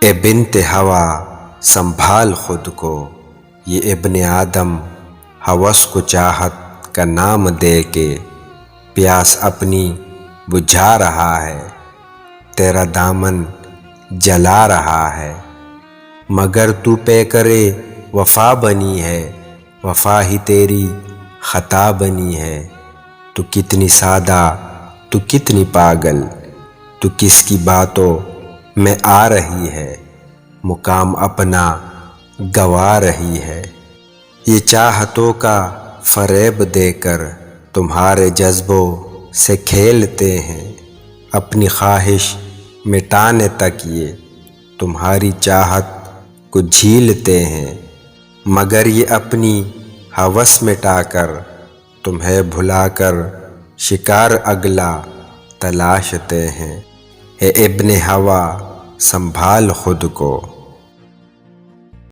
اے بنت ہوا سنبھال خود کو، یہ ابن آدم ہوس کو چاہت کا نام دے کے پیاس اپنی بجھا رہا ہے، تیرا دامن جلا رہا ہے۔ مگر تو پیکرے وفا بنی ہے، وفا ہی تیری خطا بنی ہے۔ تو کتنی سادہ، تو کتنی پاگل، تو کس کی باتوں میں آ رہی ہے، مقام اپنا گوا رہی ہے۔ یہ چاہتوں کا فریب دے کر تمہارے جذبوں سے کھیلتے ہیں، اپنی خواہش مٹانے تک یہ تمہاری چاہت کو جھیلتے ہیں، مگر یہ اپنی ہوس مٹا کر تمہیں بھلا کر شکار اگلا تلاشتے ہیں۔ اے ابن ہوا سنبھال خود کو۔